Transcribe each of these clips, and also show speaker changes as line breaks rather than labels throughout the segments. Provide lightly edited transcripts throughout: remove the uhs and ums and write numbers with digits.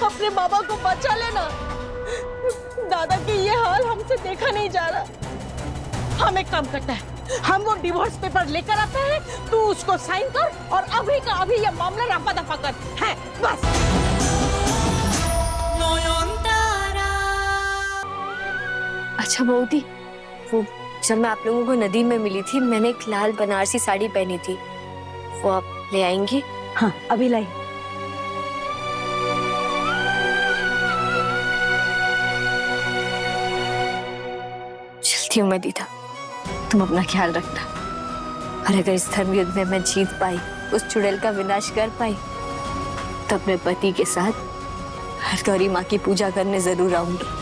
अपने बाबा को बचा लेना। दादा के ये हाल हमसे देखा नहीं जा रहा। हम एक काम करते हैं, हम वो डिवोर्स पेपर लेकर आते हैं, तू उसको साइन कर और अभी का अभी ये मामला रफा दफा कर है बस।
अच्छा बहूती, वो जब मैं आप लोगों को नदी में मिली थी, मैंने एक लाल बनारसी साड़ी पहनी थी, वो आप ले आएंगी?
हाँ अभी लाई।
चलती हूँ मैं दीदा, तुम अपना ख्याल रखना। और अगर इस धर्म युद्ध में मैं जीत पाई, उस चुड़ैल का विनाश कर पाई, तब मैं पति के साथ हर गौरी माँ की पूजा करने जरूर आऊंगी।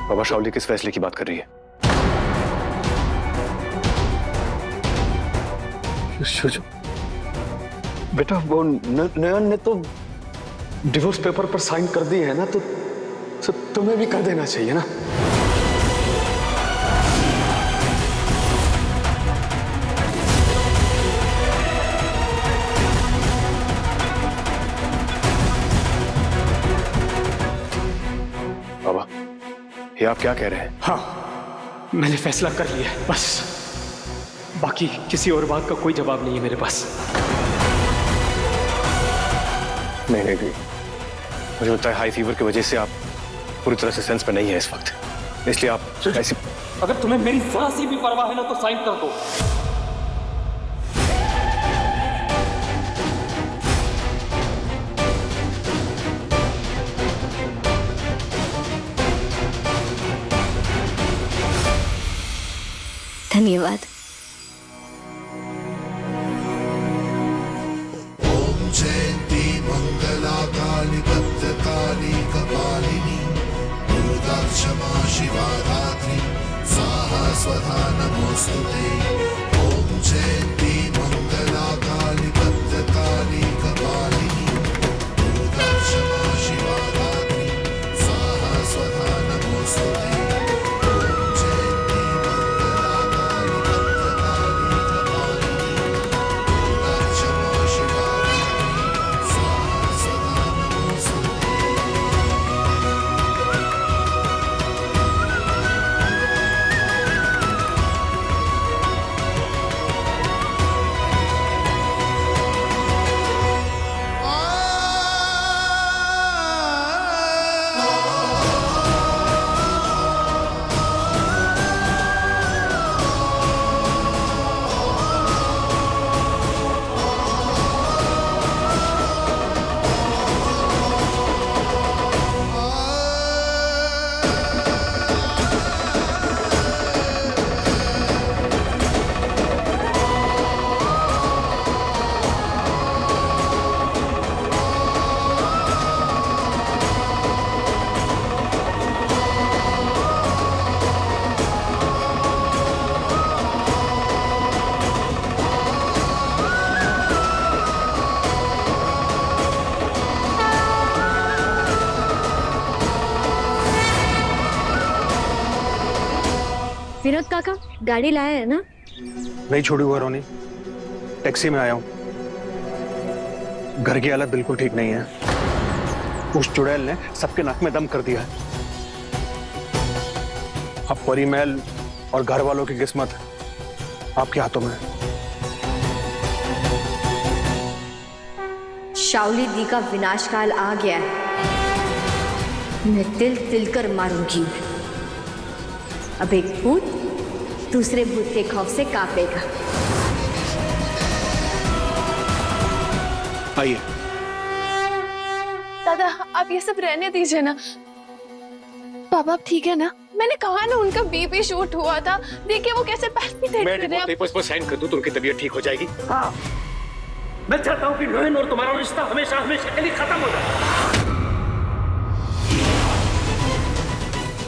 बाबा शाओली किस फैसले की बात कर रही है? बेटा वो नयन ने तो डिवोर्स पेपर पर साइन कर दी है ना, तो तुम्हें भी कर देना चाहिए ना। बाबा ये आप क्या कह रहे हैं?
हाँ मैंने फैसला कर लिया है, बस बाकी किसी और बात का कोई जवाब नहीं है मेरे पास।
नहीं, मुझे लगता है हाई फीवर की वजह से आप पूरी तरह से सेंस पे नहीं है इस वक्त, इसलिए आप ऐसी...
अगर तुम्हें मेरी जरा सी भी परवाह है ना तो साइन कर दो।
धन्यवाद।
ओम जयंती मंगला काली भद्रकाली कपालिनी दुर्गा क्षमा शिवा धात्री स्वाहा स्वधा नमोस्तुते। ओम जयंती मंगला काली भद्रकाली कपालिनी दुर्गा क्षमा शिवा धात्री स्वाहा स्वधा नमोस्तुते।
विनोद काका गाड़ी लाया है ना?
नहीं छोड़ी हुआ रोनी, टैक्सी में आया हूं। घर की हालत बिल्कुल ठीक नहीं है, उस चुड़ैल ने सबके नाक में दम कर दिया है। अब परिमल और घर वालों की किस्मत आपके हाथों में है।
शाओली दी का विनाश काल आ गया है, मैं तिल तिल कर मारूंगी। अब एक भूत दूसरे भूत के खौफ से कांपेगा।
आइए।
दादा आप ये सब रहने दीजिए ना। बाबा आप ठीक है ना? मैंने कहा ना उनका बीपी शूट हुआ था, देखिए वो कैसे पैल्पिटेट कर रहे हैं।
पेपर्स पर साइन कर दूं तो उनकी तबीयत ठीक हो जाएगी। हाँ मैं चाहता हूँ कि नयन और तुम्हारा रिश्ता हमेशा हमेशा के लिए खत्म हो जाए।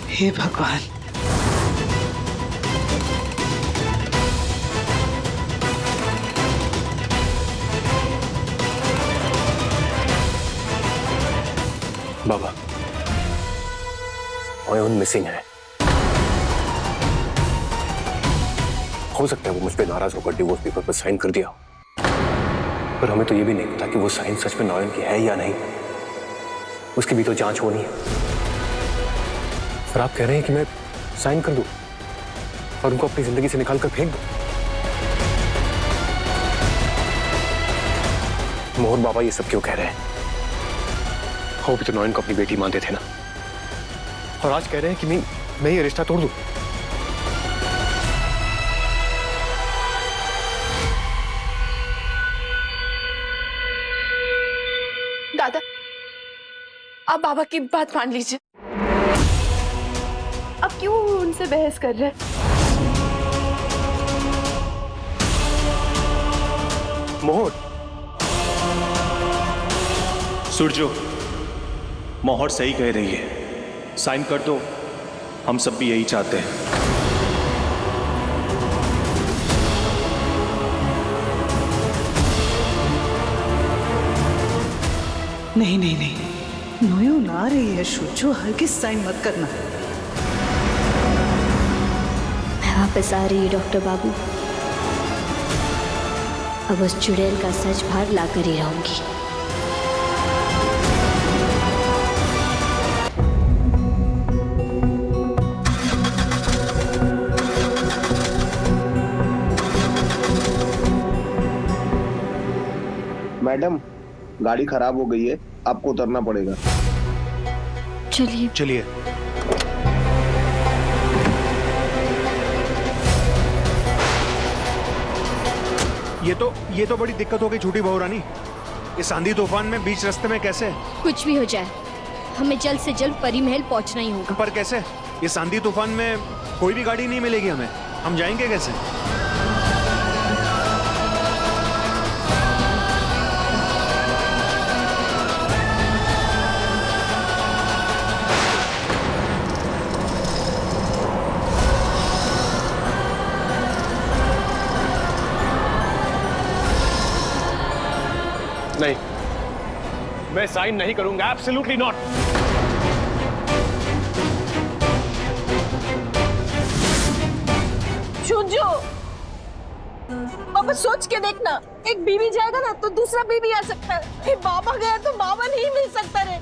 हे भगवान,
बाबा मिसिंग है। हो सकता है वो मुझ पे नाराज होकर डिवोर्स पेपर पर साइन कर दिया, पर हमें तो ये भी नहीं पता कि वो साइन सच में नॉयन की है या नहीं। उसकी भी तो जांच होनी है। पर आप कह रहे हैं कि मैं साइन कर दूं और उनको अपनी जिंदगी से निकाल कर फेंक दूं? मोहन बाबा ये सब क्यों कह रहे हैं? वो भी तो नॉयन को अपनी बेटी मानते थे ना, और आज कह रहे हैं कि मैं ये रिश्ता तोड़ दूं।
दादा, आप बाबा की बात मान लीजिए। अब क्यों उनसे बहस कर रहे हैं?
मोहन,
सूरजो, मोहर सही कह रही है, साइन कर दो। हम सब भी यही चाहते हैं।
नहीं नहीं नहीं, नोयून आ रही है सूरजो, हरगिज साइन मत करना।
मैं वापस आ रही हूँ डॉक्टर बाबू। अब उस चुड़ैल का सच बाहर ला कर ही रहूंगी।
मैडम, गाड़ी खराब हो गई है, आपको उतरना पड़ेगा।
चलिए
चलिए।
ये तो बड़ी दिक्कत हो गई छोटी बहू रानी। इस आंधी तूफान में बीच रास्ते में कैसे?
कुछ भी हो जाए, हमें जल्द से जल्द परी महल पहुंचना ही होगा।
पर कैसे? इस आंधी तूफान में कोई भी गाड़ी नहीं मिलेगी हमें, हम जाएंगे कैसे?
नहीं, मैं साइन नहीं करूंगा, एब्सोल्युटली नॉट।
सूरजो, बाबा सोच के देखना, एक बीवी जाएगा ना तो दूसरा बीवी आ सकता है। फिर बाबा गया तो बाबा नहीं मिल सकता रे।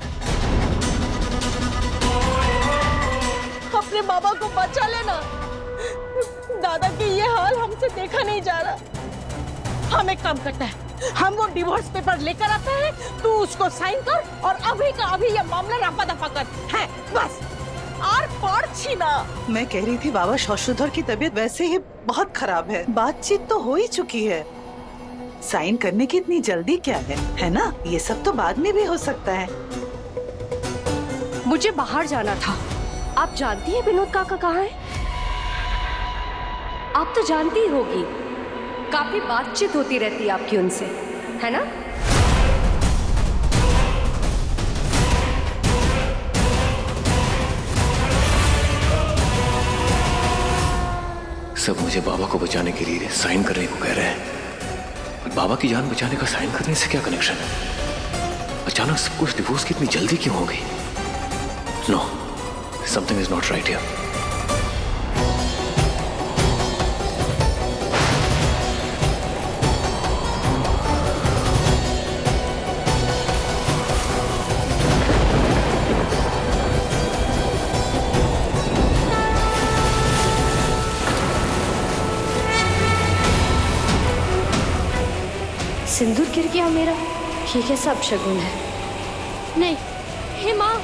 अपने बाबा को बचा लेना। दादा की ये हाल हमसे देखा नहीं जा रहा। हम एक काम करते हैं, हम वो डिवोर्स पेपर लेकर आते हैं, तू उसको साइन कर और अभी का अभी ये मामला रफा दफा कर है, बस। और पार छीना।
मैं कह रही थी बाबा शशुधर की तबीयत वैसे ही बहुत खराब है, बातचीत तो हो ही चुकी है, साइन करने की इतनी जल्दी क्या है ना? ये सब तो बाद में भी हो सकता है।
मुझे बाहर जाना था। आप जानती हैं विनोद काका कहाँ है? आप तो जानती ही होगी, काफी बातचीत होती रहती है आपकी उनसे, है ना?
सब मुझे बाबा को बचाने के लिए साइन करने को कह रहे हैं। बाबा की जान बचाने का साइन करने से क्या कनेक्शन है? अचानक सब कुछ डिवोर्स की इतनी जल्दी क्यों हो गई? No, something is not right here.
सिंदूर गिर गया मेरा, ये कैसा अपशगुन है? नहीं, हे माँ,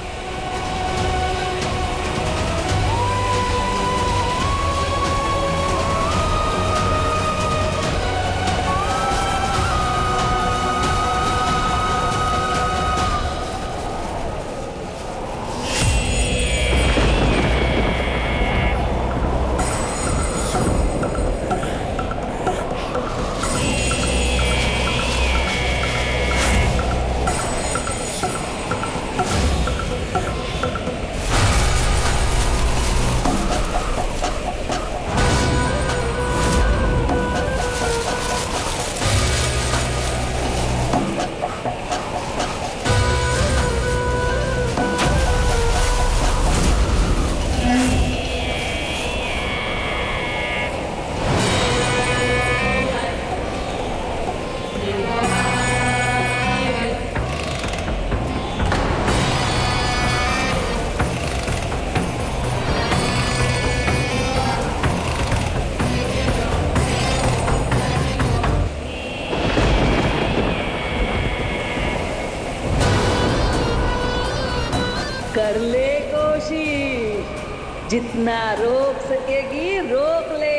कर ले कोशिश, जितना रोक सकेगी रोक ले,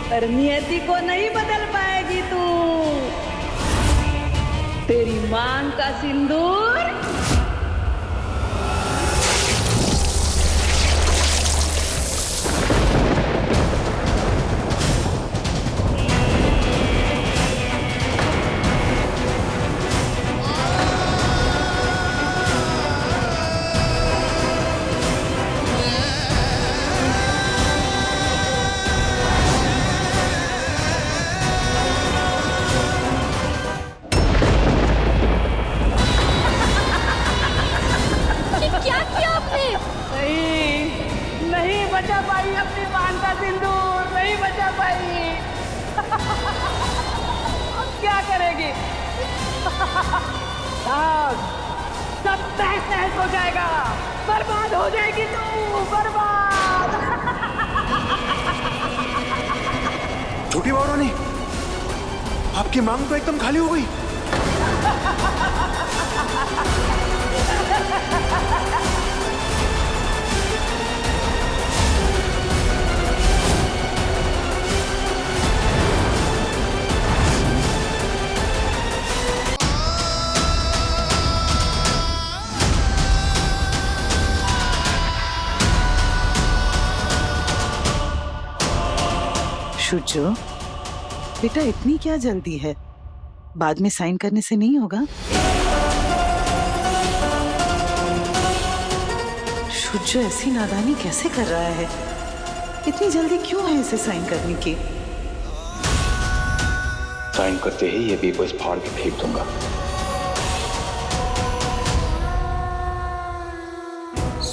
पर नियति को नहीं बदल पाएगी तू। तेरी मांग का सिंदूर नहीं बचा पाई, अपनी मांग का सिंदूर नहीं बचा पाई। अब क्या करेगी? सब तहस नहस हो जाएगा, बर्बाद हो जाएगी तू, बर्बाद।
छोटी बहू रानी, आपकी मांग तो एकदम खाली हो गई।
शुचो, बेटा इतनी क्या जल्दी है? बाद में साइन करने से नहीं होगा? शुचो ऐसी नादानी कैसे कर रहा है? इतनी जल्दी क्यों है इसे साइन करने की?
साइन करते ही ये पेपर्स फाड़ के फेंक दूंगा।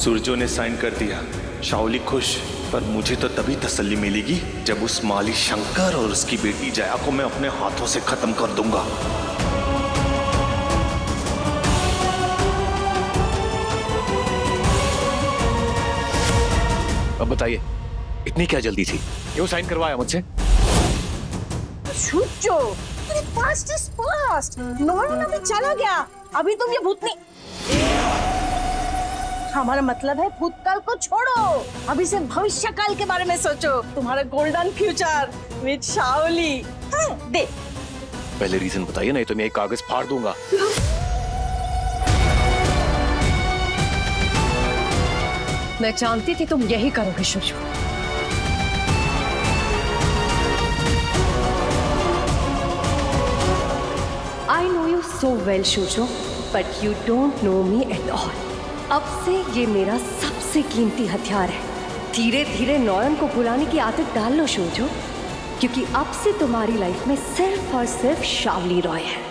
सूरजो ने साइन कर दिया, शाओली खुश, पर मुझे तो तभी तसल्ली मिलेगी जब उस माली शंकर और उसकी बेटी जया को मैं अपने हाथों से खत्म कर दूंगा।
अब बताइए, इतनी क्या जल्दी थी? क्यों साइन करवाया मुझसे?
शुचो, फास्ट इज फास्ट। नॉर्मल अभी चला गया, अभी तुम ये भूतनी। हमारा मतलब है भूतकाल को छोड़ो, अभी से भविष्य काल के बारे में सोचो। तुम्हारा गोल्डन फ्यूचर विद शाओली। दे
पहले रीजन बताइए, नहीं तो मैं एक कागज फाड़ दूंगा।
मैं जानती थी तुम यही करोगे शुचो। I know you so well, शुचो, but you don't know me at all. अब से ये मेरा सबसे कीमती हथियार है। धीरे धीरे नॉयन को बुलाने की आदत डाल लो शुचो, क्योंकि अब से तुम्हारी लाइफ में सिर्फ और सिर्फ शावली रॉय है।